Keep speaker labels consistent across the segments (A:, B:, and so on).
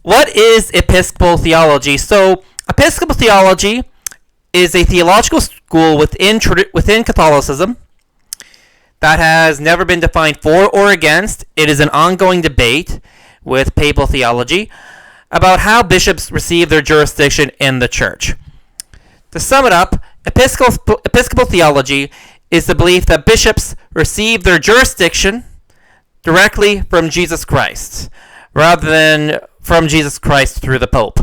A: What is Episcopal theology? So, Episcopal theology is a theological school within Catholicism that has never been defined for or against. It is an ongoing debate with papal theology about how bishops receive their jurisdiction in the church. To sum it up, Episcopal theology is the belief that bishops receive their jurisdiction directly from Jesus Christ, rather than from Jesus Christ through the Pope.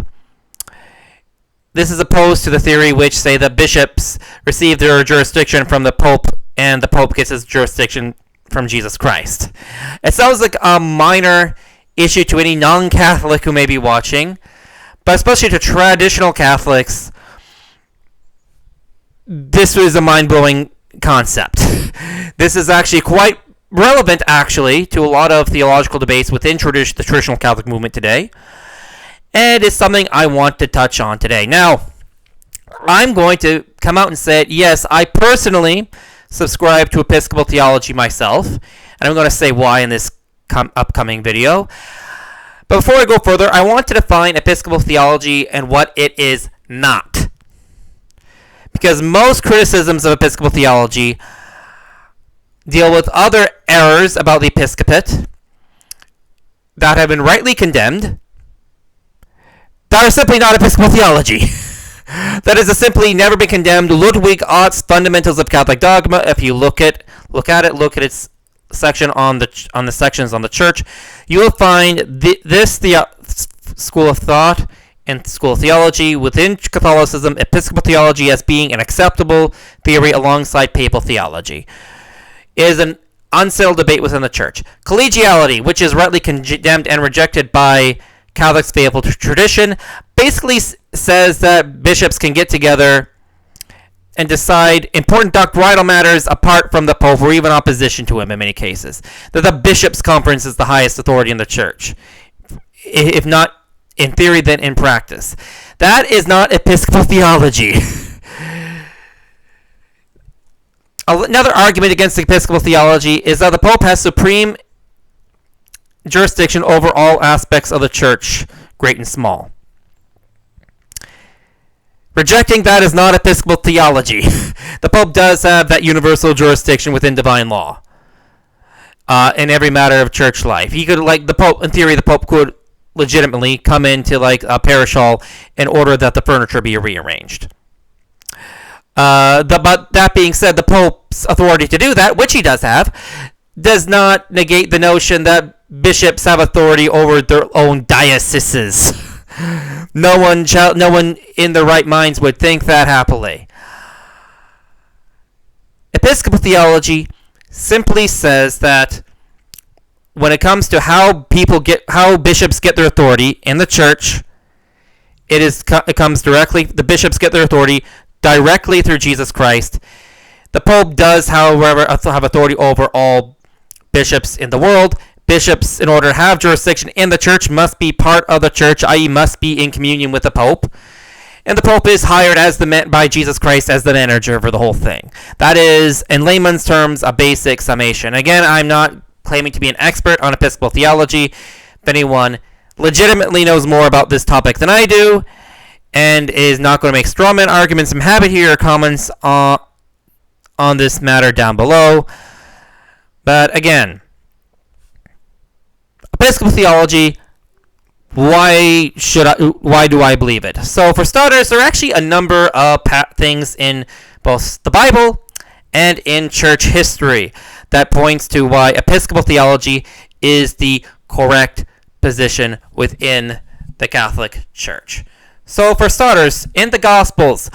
A: This is opposed to the theory which say that bishops receive their jurisdiction from the Pope and the Pope gets his jurisdiction from Jesus Christ. It sounds like a minor issue to any non-Catholic who may be watching, but especially to traditional Catholics, this is a mind-blowing concept. This is actually quite relevant, actually, to a lot of theological debates within the traditional Catholic movement today, and it's something I want to touch on today. Now, I'm going to come out and say, yes, I personally subscribe to Episcopal theology myself, and I'm going to say why in this upcoming video. But before I go further, I want to define Episcopal theology and what it is not. Because most criticisms of Episcopal theology deal with other errors about the episcopate that have been rightly condemned that are simply not Episcopal theology. That has simply never been condemned. Ludwig Ott's Fundamentals of Catholic Dogma, if you look at its section on the sections on the church, you will find this school of thought and school of theology within Catholicism, Episcopal theology as being an acceptable theory alongside papal theology. It is an unsettled debate within the church. Collegiality, which is rightly condemned and rejected by Catholics faithful to tradition, basically says that bishops can get together and decide important doctrinal matters apart from the Pope or even opposition to him in many cases. That the Bishops' Conference is the highest authority in the church. If not in theory, then in practice. That is not Episcopal theology. Another argument against Episcopal theology is that the Pope has supreme jurisdiction over all aspects of the church, great and small. Rejecting that is not Episcopal theology. The Pope does have that universal jurisdiction within divine law in every matter of church life. He could, like the Pope, in theory, the Pope could legitimately come into like a parish hall and order that the furniture be rearranged. But that being said, the Pope's authority to do that, which he does have, does not negate the notion that bishops have authority over their own dioceses. No one in their right minds would think that happily. Episcopal theology simply says that when it comes to how bishops get their authority in the church, it comes directly. The bishops get their authority directly through Jesus Christ. The Pope does, however, have authority over all bishops in the world. Bishops, in order to have jurisdiction in the church, must be part of the church, i.e. must be in communion with the Pope. And the Pope is hired by Jesus Christ as the manager for the whole thing. That is, in layman's terms, a basic summation. Again, I'm not claiming to be an expert on Episcopal theology. If anyone legitimately knows more about this topic than I do, and is not going to make strawman arguments, I'm happy to hear your comments on this matter down below. But again, Episcopal theology, why do I believe it? So for starters, there are actually a number of things in both the Bible and in church history that points to why Episcopal theology is the correct position within the Catholic Church. So for starters, in the Gospels,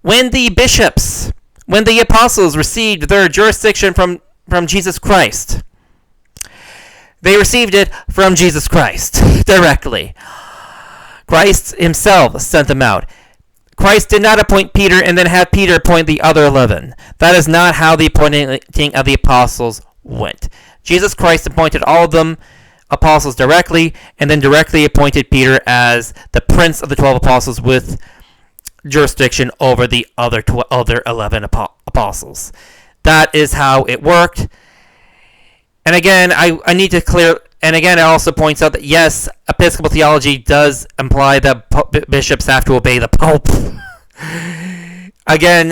A: when the apostles received their jurisdiction from Jesus Christ, they received it from Jesus Christ directly. Christ himself sent them out. Christ did not appoint Peter and then have Peter appoint the other 11. That is not how the appointing of the apostles went. Jesus Christ appointed all of them apostles directly, and then directly appointed Peter as the prince of the 12 apostles with jurisdiction over the other 11 apostles. That is how it worked. And again, I need to And again, it also points out that, yes, Episcopal theology does imply that bishops have to obey the Pope. Again,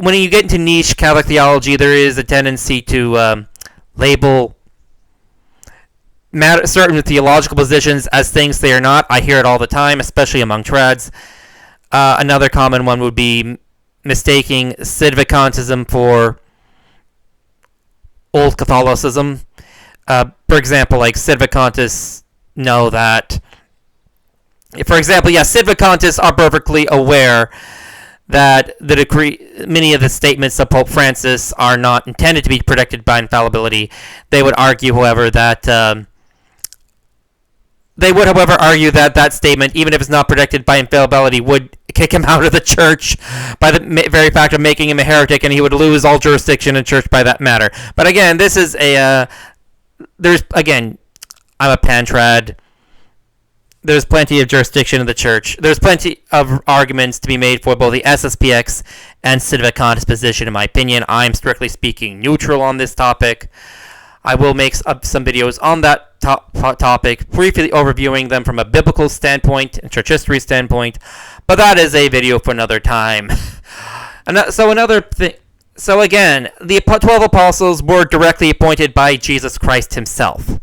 A: when you get into niche Catholic theology, there is a tendency to label certain theological positions as things they are not. I hear it all the time, especially among trads. Another common one would be mistaking Sedvacantism for Old Catholicism. For example, like Sedvacantists know that. For example, Sedvacantists are perfectly aware that the decree, many of the statements of Pope Francis are not intended to be protected by infallibility. They would argue, however, that that statement, even if it's not protected by infallibility, would kick him out of the church by the very fact of making him a heretic, and he would lose all jurisdiction in church by that matter. But again, this is I'm a pantrad. There's plenty of jurisdiction in the church. There's plenty of arguments to be made for both the SSPX and Sedvacantist position, in my opinion. I'm strictly speaking neutral on this topic. I will make some videos on that topic, briefly overviewing them from a biblical standpoint and church history standpoint, but that is a video for another time. So again, the 12 apostles were directly appointed by Jesus Christ himself.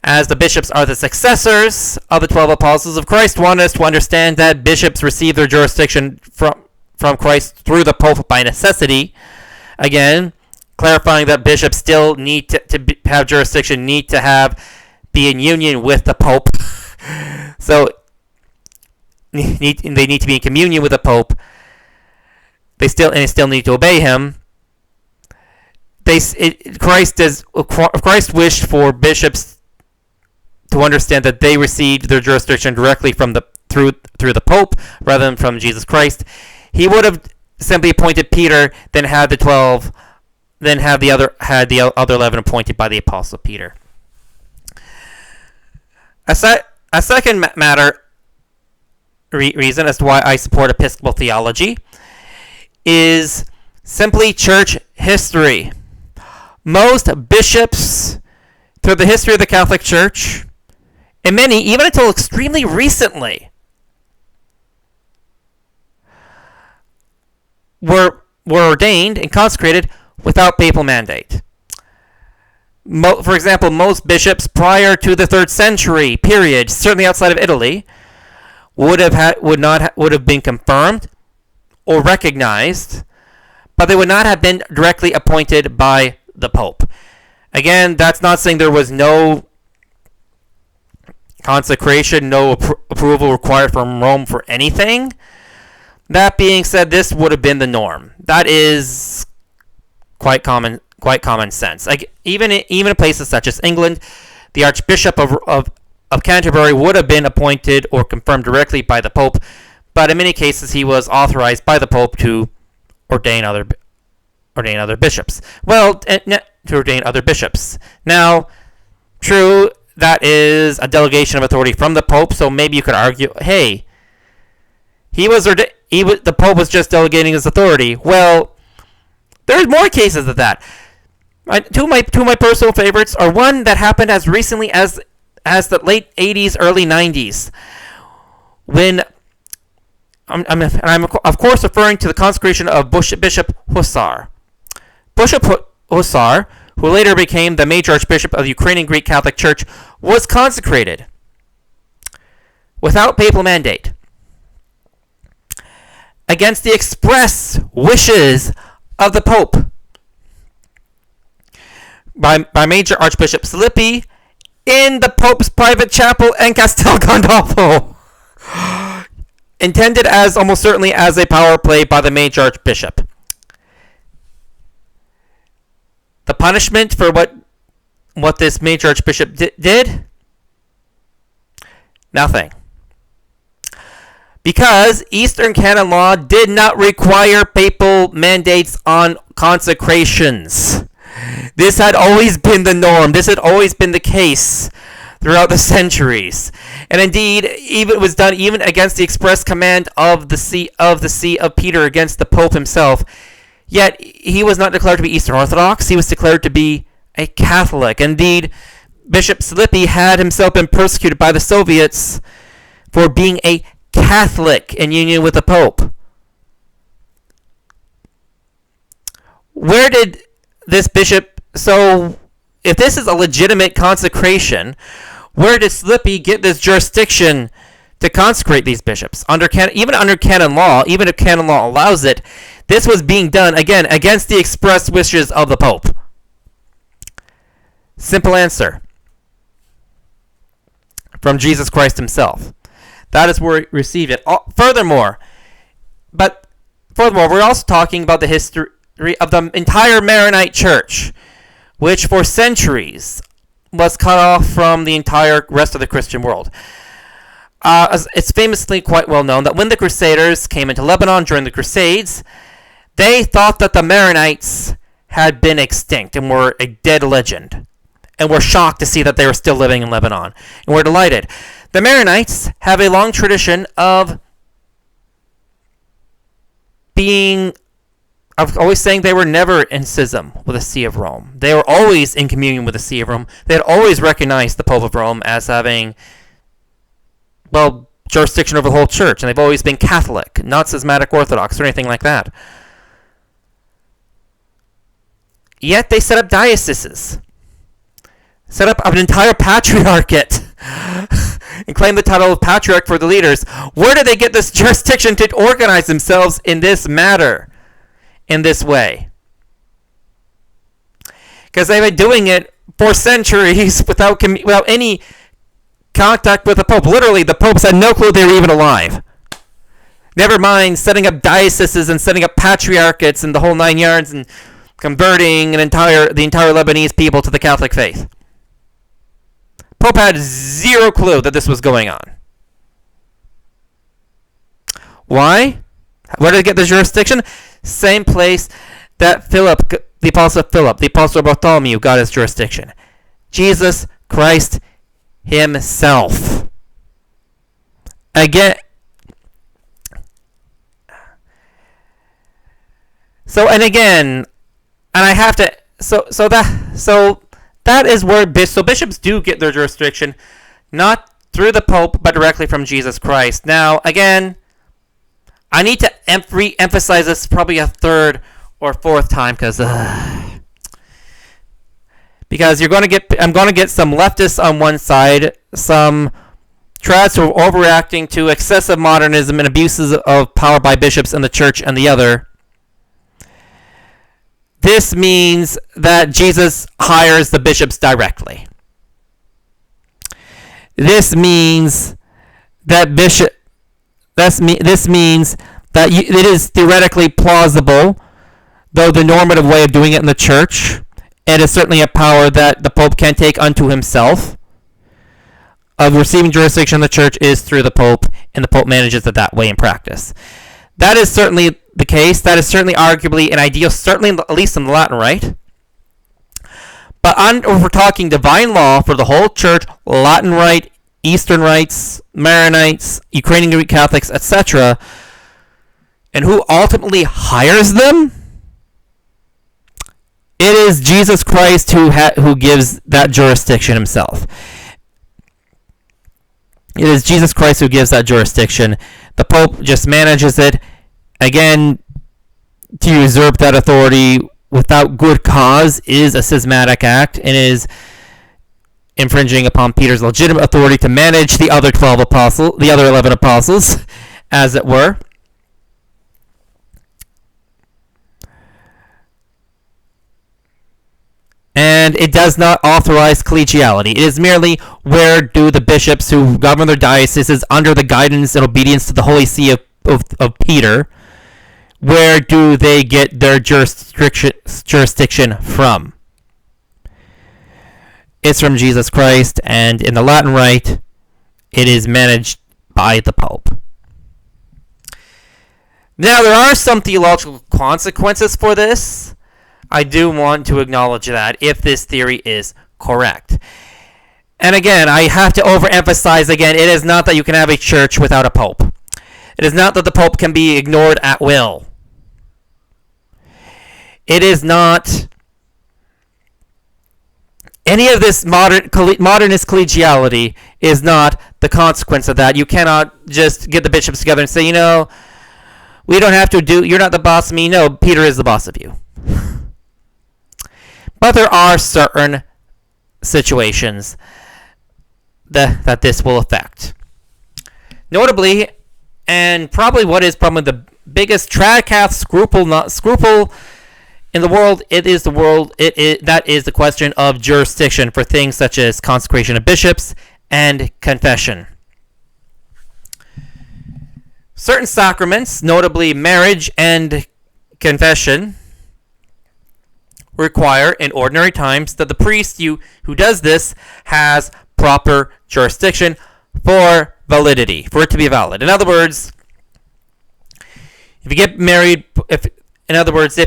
A: As the bishops are the successors of the 12 apostles of Christ, want us to understand that bishops receive their jurisdiction from Christ through the Pope by necessity. Again, clarifying that bishops still need to have jurisdiction, need to be in union with the Pope. So they need to be in communion with the Pope. They still need to obey him. Christ wished for bishops to understand that they received their jurisdiction directly through the Pope rather than from Jesus Christ. He would have simply appointed Peter, then had the 12, then had the other 11 appointed by the Apostle Peter. A second reason as to why I support Episcopal theology is simply church history. Most bishops through the history of the Catholic Church, and many even until extremely recently, were ordained and consecrated without papal mandate. For example, most bishops prior to the 3rd century period, certainly outside of Italy, would have been confirmed or recognized, but they would not have been directly appointed by the Pope. Again, that's not saying there was no consecration, no approval required from Rome for anything. That being said, this would have been the norm. That is quite common sense. Like even in places such as England, the Archbishop of Canterbury would have been appointed or confirmed directly by the Pope, but in many cases he was authorized by the Pope to ordain other bishops. To ordain other bishops. Now, true, that is a delegation of authority from the Pope, so maybe you could argue, hey, the Pope was just delegating his authority. Well, there's more cases of that. Two of my personal favorites are one that happened as recently as the late 80s, early 90s, when I'm of course referring to the consecration of Bishop Hussar. Bishop Hussar, who later became the major archbishop of the Ukrainian Greek Catholic Church, was consecrated without papal mandate, against the express wishes of the Pope, by Major Archbishop Filippi in the Pope's private chapel in Castel Gandolfo, intended as almost certainly as a power play by the Major Archbishop. The punishment for what this Major Archbishop did? Nothing. Because Eastern canon law did not require papal mandates on consecrations. This had always been the norm. This had always been the case throughout the centuries. And indeed, it was done even against the express command of the See of Peter against the Pope himself. Yet he was not declared to be Eastern Orthodox. He was declared to be a Catholic. Indeed, Bishop Slippy had himself been persecuted by the Soviets for being a Catholic in union with the Pope. Where did this bishop... So, if this is a legitimate consecration, where did Slippy get this jurisdiction to consecrate these bishops? Even under canon law, even if canon law allows it, this was being done, again, against the express wishes of the Pope. Simple answer. From Jesus Christ himself. That is where he received it. Furthermore, we're also talking about the history of the entire Maronite Church, which for centuries was cut off from the entire rest of the Christian world. It's famously quite well known that when the Crusaders came into Lebanon during the Crusades, they thought that the Maronites had been extinct and were a dead legend, and were shocked to see that they were still living in Lebanon, and were delighted. The Maronites have a long tradition of always saying they were never in schism with the See of Rome. They were always in communion with the See of Rome. They had always recognized the Pope of Rome as having, jurisdiction over the whole church, and they've always been Catholic, not schismatic Orthodox or anything like that. Yet they set up dioceses, set up an entire patriarchate, and claim the title of patriarch for the leaders. Where did they get this jurisdiction to organize themselves in this matter, in this way? Because they've been doing it for centuries without any contact with the Pope. Literally, the popes had no clue they were even alive. Never mind setting up dioceses and setting up patriarchates and the whole 9 yards and converting the entire Lebanese people to the Catholic faith. Pope had zero clue that this was going on. Why? Where did they get the jurisdiction? Same place that the Apostle Bartholomew got his jurisdiction. Jesus Christ himself. Again. That is where bishops do get their jurisdiction, not through the Pope, but directly from Jesus Christ. Now, again, I need to re-emphasize this probably a third or fourth time because I'm going to get some leftists on one side, some trads who are overreacting to excessive modernism and abuses of power by bishops in the church and the other. This means that Jesus hires the bishops directly. This means that it is theoretically plausible, though the normative way of doing it in the church, and is certainly a power that the Pope can take unto himself, of receiving jurisdiction in the church is through the Pope, and the Pope manages it that way in practice. That is certainly the case. That is certainly arguably an ideal, certainly at least in the Latin Rite. But if we're talking divine law for the whole church, Latin Rite, Eastern Rites, Maronites, Ukrainian Greek Catholics, etc., and who ultimately hires them, it is Jesus Christ who gives that jurisdiction himself. It is Jesus Christ who gives that jurisdiction. The Pope just manages it. Again, to usurp that authority without good cause is a schismatic act and is infringing upon Peter's legitimate authority to manage the other 11 apostles, as it were. And it does not authorize collegiality. It is merely where do the bishops who govern their dioceses under the guidance and obedience to the Holy See of Peter, where do they get their jurisdiction from? It's from Jesus Christ, and in the Latin Rite, it is managed by the Pope. Now, there are some theological consequences for this. I do want to acknowledge that, if this theory is correct. And again, I have to overemphasize again, it is not that you can have a church without a Pope. It is not that the Pope can be ignored at will. It is not Any of this modernist collegiality is not the consequence of that. You cannot just get the bishops together and say, we don't have to you're not the boss of me. No, Peter is the boss of you. But there are certain situations that this will affect. Notably, and probably what is probably the biggest trad-cath scruple in the world, that is the question of jurisdiction for things such as consecration of bishops and confession. Certain sacraments, notably marriage and confession, require in ordinary times that the priest who does this has proper jurisdiction for validity, for it to be valid. In other words, if you get married, if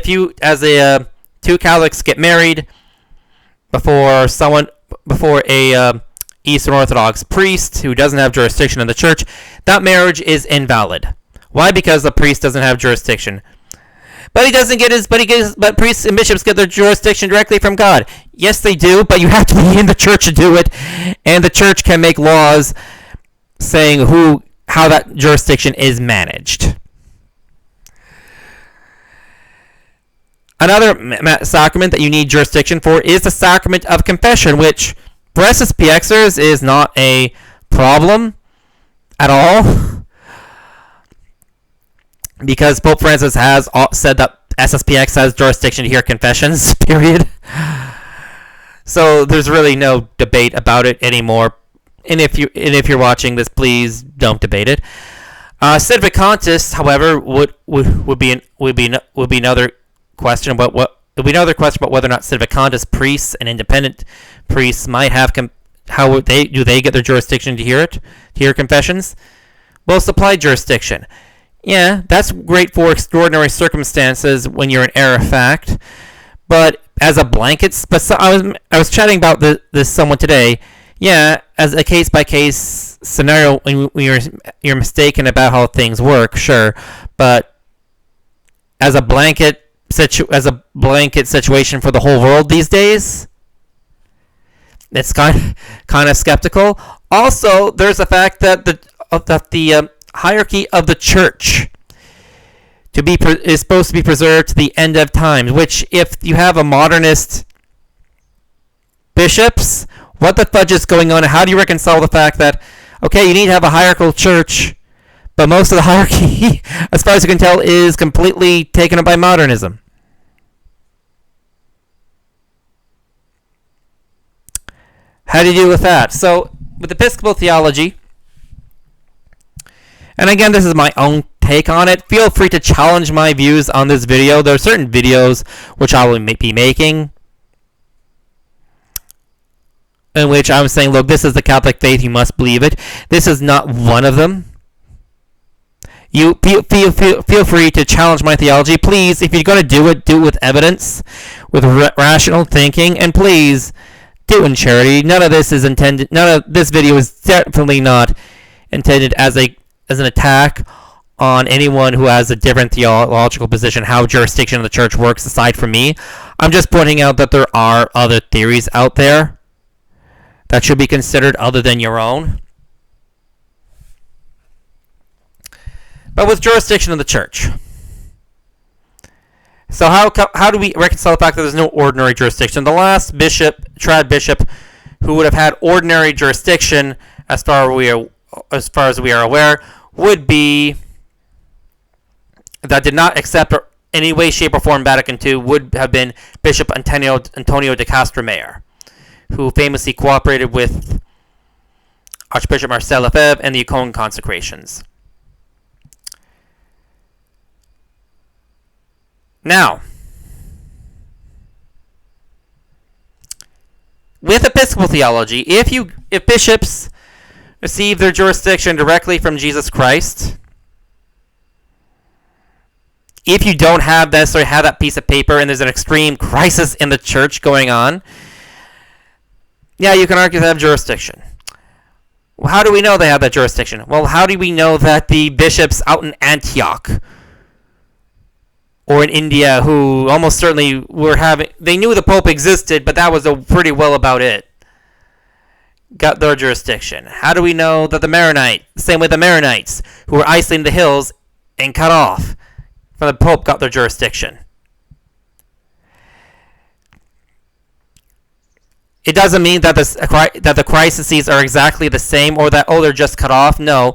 A: you as two Catholics get married before a Eastern Orthodox priest who doesn't have jurisdiction in the church, that marriage is invalid. Why? Because the priest doesn't have jurisdiction. But but priests and bishops get their jurisdiction directly from God. Yes, they do, but you have to be in the church to do it, and the church can make laws saying how that jurisdiction is managed. Another sacrament that you need jurisdiction for is the sacrament of confession, which for SSPXers is not a problem at all, because Pope Francis has said that SSPX has jurisdiction to hear confessions, period. So there's really no debate about it anymore. And if you're watching this, please don't debate it. Sedevacantist, however, would be another question about whether or not sedevacantist priests and independent priests might have how they get their jurisdiction to hear confessions? Well, supply jurisdiction. Yeah, that's great for extraordinary circumstances when you're an heir of fact, but as a blanket, I was chatting about this someone today. Yeah, as a case by case scenario, when you're mistaken about how things work, sure, but as a blanket situation for the whole world these days, it's kind of skeptical. Also, there's the fact that the hierarchy of the church is supposed to be preserved to the end of time, which if you have a modernist bishops, what the fudge is going on? How do you reconcile the fact that, okay, you need to have a hierarchical church, but most of the hierarchy, as far as you can tell, is completely taken up by modernism? How do you deal with that? So, with Episcopal theology, and again, this is my own take on it. Feel free to challenge my views on this video. There are certain videos which I will be making in which I'm saying, look, this is the Catholic faith, you must believe it. This is not one of them. You feel free to challenge my theology. Please, if you're going to do it with evidence, with rational thinking, and please do it in charity. None of this video is definitely not intended as an attack on anyone who has a different theological position, how jurisdiction of the church works aside from me. I'm just pointing out that there are other theories out there that should be considered other than your own. But with jurisdiction of the church. So how do we reconcile the fact that there's no ordinary jurisdiction? The last trad bishop, who would have had ordinary jurisdiction, as far as we are aware, would be that did not accept or any way, shape, or form Vatican II, would have been Bishop Antonio de Castromayor, who famously cooperated with Archbishop Marcel Lefebvre and the Icon consecrations. Now, with Episcopal theology, if bishops receive their jurisdiction directly from Jesus Christ, if you don't have that piece of paper and there's an extreme crisis in the church going on, yeah, you can argue they have jurisdiction. Well, how do we know they have that jurisdiction? Well, how do we know that the bishops out in Antioch or in India, who almost certainly they knew the Pope existed, but that was pretty well about it, got their jurisdiction. How do we know that the same way the Maronites, who were isolated in the hills and cut off from the Pope, got their jurisdiction? It doesn't mean that the crises are exactly the same, or that they're just cut off. No,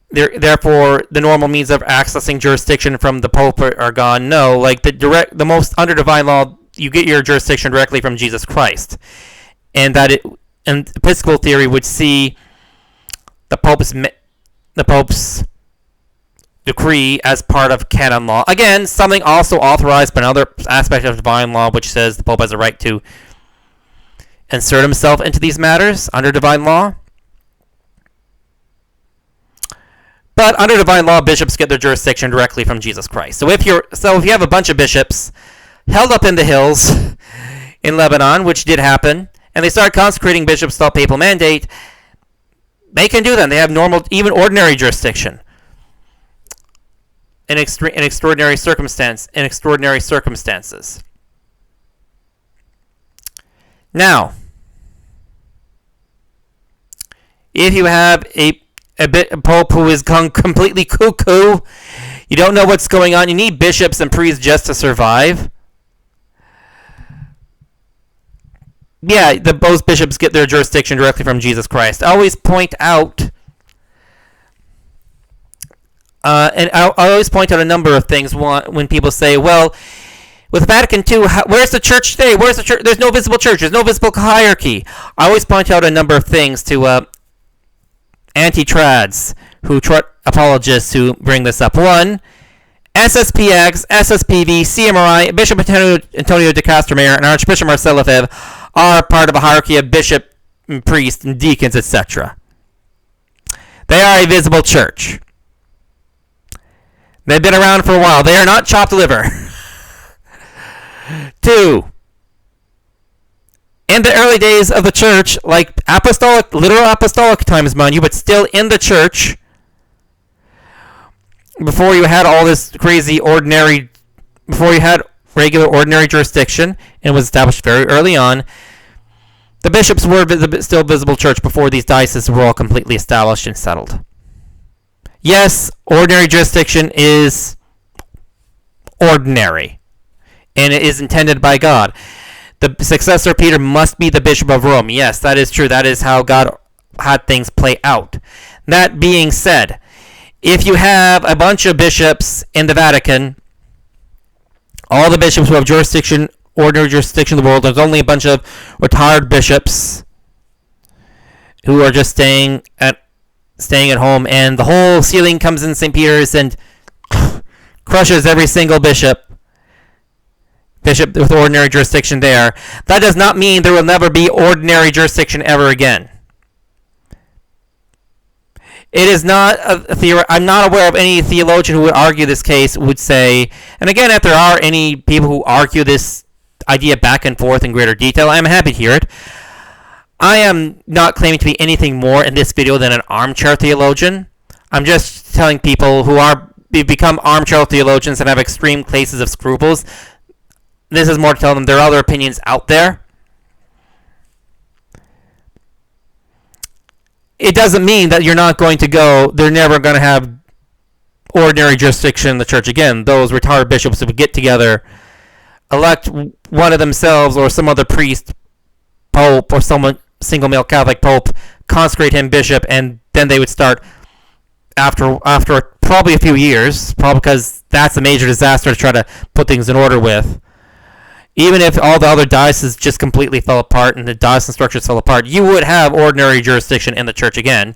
A: therefore the normal means of accessing jurisdiction from the Pope are gone. No, like the most under divine law, you get your jurisdiction directly from Jesus Christ, and Episcopal theory would see the Pope's decree as part of canon law. Again, something also authorized by another aspect of divine law, which says the Pope has a right to insert himself into these matters under divine law. But under divine law, bishops get their jurisdiction directly from Jesus Christ. So if you have a bunch of bishops held up in the hills in Lebanon, which did happen, and they start consecrating bishops without papal mandate, they can do that. They have normal, even ordinary jurisdiction in extraordinary circumstances. Now, if you have a pope who is gone completely cuckoo, you don't know what's going on, you need bishops and priests just to survive. Yeah, both bishops get their jurisdiction directly from Jesus Christ. I always point out, a number of things when people say, well, with Vatican II, where's the church today? Where's the church? There's no visible church. There's no visible hierarchy. I always point out a number of things to anti-trads, apologists who bring this up. One, SSPX, SSPV, CMRI, Bishop Antonio de Castromayor, and Archbishop Marcel Lefebvre are part of a hierarchy of bishop, and priests, and deacons, etc. They are a visible church. They've been around for a while. They are not chopped liver. Two, in the early days of the church, like literal apostolic times, mind you, but still in the church, before you had all this crazy before you had regular ordinary jurisdiction, and was established very early on, the bishops were still visible church before these dioceses were all completely established and settled. Yes, ordinary jurisdiction is ordinary, and it is intended by God. The successor of Peter must be the Bishop of Rome. Yes, that is true. That is how God had things play out. That being said, if you have a bunch of bishops in the Vatican, all the bishops who have ordinary jurisdiction in the world, there's only a bunch of retired bishops who are just staying at home, and the whole ceiling comes in St. Peter's and crushes every single bishop with ordinary jurisdiction there. That does not mean there will never be ordinary jurisdiction ever again. It is not a theory. I'm not aware of any theologian who would argue this case would say, and again, if there are any people who argue this idea back and forth in greater detail, I'm happy to hear it. I am not claiming to be anything more in this video than an armchair theologian. I'm just telling people who become armchair theologians and have extreme cases of scruples. This is more to tell them there are other opinions out there. It doesn't mean that they're never going to have ordinary jurisdiction in the church again. Those retired bishops would get together, elect one of themselves or some other priest, pope, or someone, single male Catholic pope, consecrate him bishop, and then they would start after probably a few years, probably because that's a major disaster to try to put things in order with. Even if all the other dioceses just completely fell apart and the diocesan structures fell apart, you would have ordinary jurisdiction in the church again,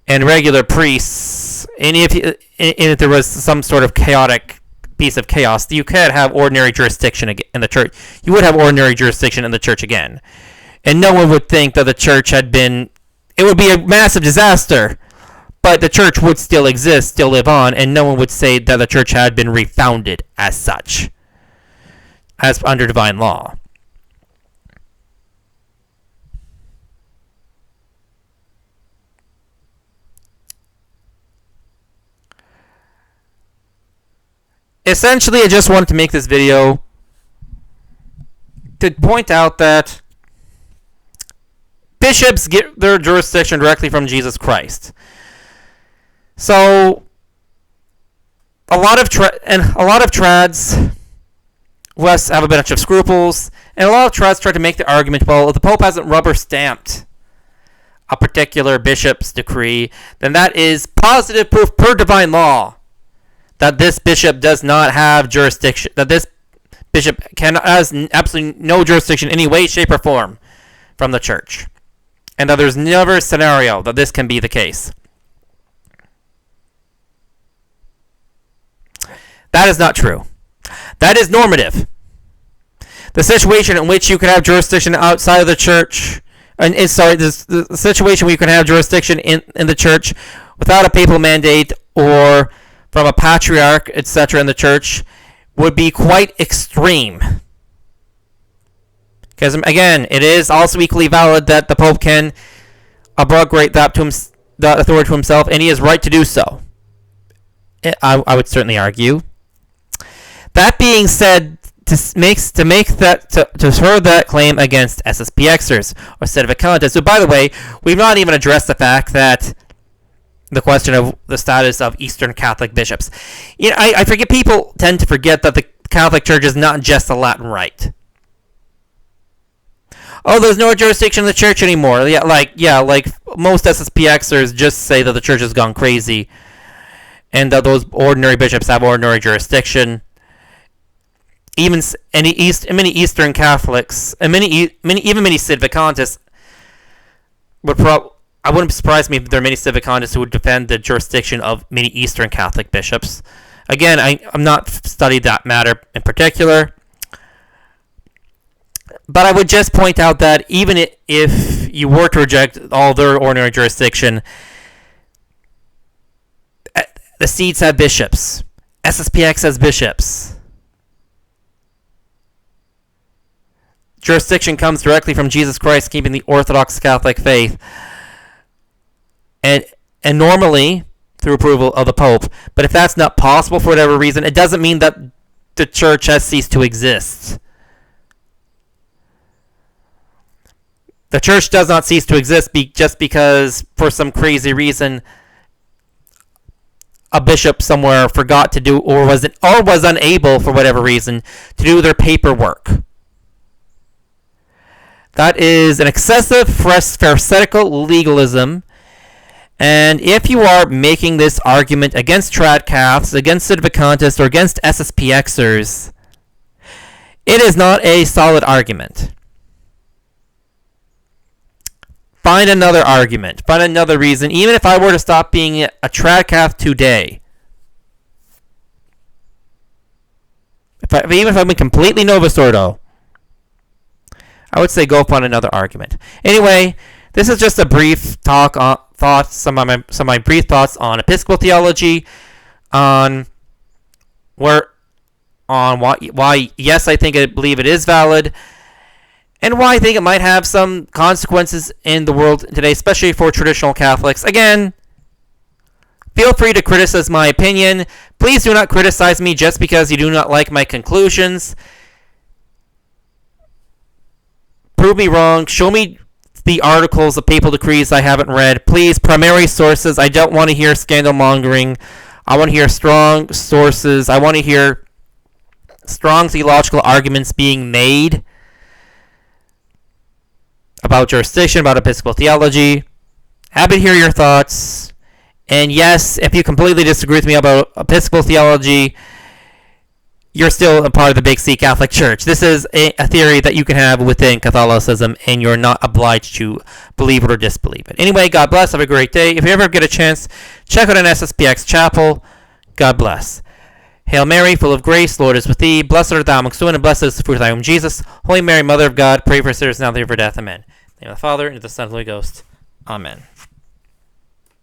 A: and regular priests. And if there was some sort of chaotic piece of chaos, you could have ordinary jurisdiction in the church. You would have ordinary jurisdiction in the church again, and no one would think that the church had been. It would be a massive disaster, but the church would still exist, still live on, and no one would say that the church had been refounded as such, as under divine law. essentially, I just wanted to make this video to point out that bishops get their jurisdiction directly from Jesus Christ. So, a lot of trads West have a bunch of scruples, and a lot of trads try to make the argument, well, if the Pope hasn't rubber stamped a particular bishop's decree, then that is positive proof per divine law that this bishop does not have jurisdiction, that this bishop has absolutely no jurisdiction in any way, shape, or form from the church. And that there's never a scenario that this can be the case. That is not true. That is normative. The situation in which you can have jurisdiction outside of the church, the situation where you can have jurisdiction in the church without a papal mandate or from a patriarch, etc., in the church, would be quite extreme. Because, again, it is also equally valid that the Pope can abrogate that authority to himself, and he has right to do so. I would certainly argue. That being said, to further that claim against SSPXers or Sedevacantists, so by the way, we've not even addressed the fact that the question of the status of Eastern Catholic bishops. I forget, people tend to forget that the Catholic Church is not just the Latin Rite. Oh, there's no jurisdiction in the church anymore. Like most SSPXers just say that the church has gone crazy, and that those ordinary bishops have ordinary jurisdiction. Even many Eastern Catholics and many Sedevacantists I wouldn't surprise me if there are many Sedevacantists who would defend the jurisdiction of many Eastern Catholic bishops. Again, I'm not studied that matter in particular, but I would just point out that even if you were to reject all their ordinary jurisdiction, the seats have bishops. SSPX has bishops. Jurisdiction comes directly from Jesus Christ, keeping the Orthodox Catholic faith, and normally through approval of the Pope. But if that's not possible for whatever reason, it doesn't mean that the church has ceased to exist. The church does not cease to exist just because, for some crazy reason, a bishop somewhere forgot to do, or was unable for whatever reason to do their paperwork. That is an excessive pharisaical legalism, and if you are making this argument against Tradcaths, against Sedevacantists, or against SSPXers, it is not a solid argument. Find another argument. Find another reason. Even if I were to stop being a Tradcath today, even if I'm completely Novus Ordo, I would say go find another argument. Anyway, this is just a brief talk on some of my brief thoughts on Episcopal theology, on why yes, I believe it is valid, and why I think it might have some consequences in the world today, especially for traditional Catholics. Again, feel free to criticize my opinion. Please do not criticize me just because you do not like my conclusions. Prove me wrong. Show me the articles of papal decrees I haven't read. Please, primary sources. I don't want to hear scandal mongering. I want to hear strong sources. I want to hear strong theological arguments being made about jurisdiction, about Episcopal theology. Happy to hear your thoughts. And yes, if you completely disagree with me about Episcopal theology, you're still a part of the Big C Catholic Church. This is a theory that you can have within Catholicism, and you're not obliged to believe it or disbelieve it. Anyway, God bless. Have a great day. If you ever get a chance, check out an SSPX chapel. God bless. Hail Mary, full of grace, Lord is with thee. Blessed art thou amongst women, and blessed is the fruit of thy womb, Jesus. Holy Mary, Mother of God, pray for us sinners now and at the hour of our death. Amen. In the name of the Father, and of the Son, and of the Holy Ghost. Amen.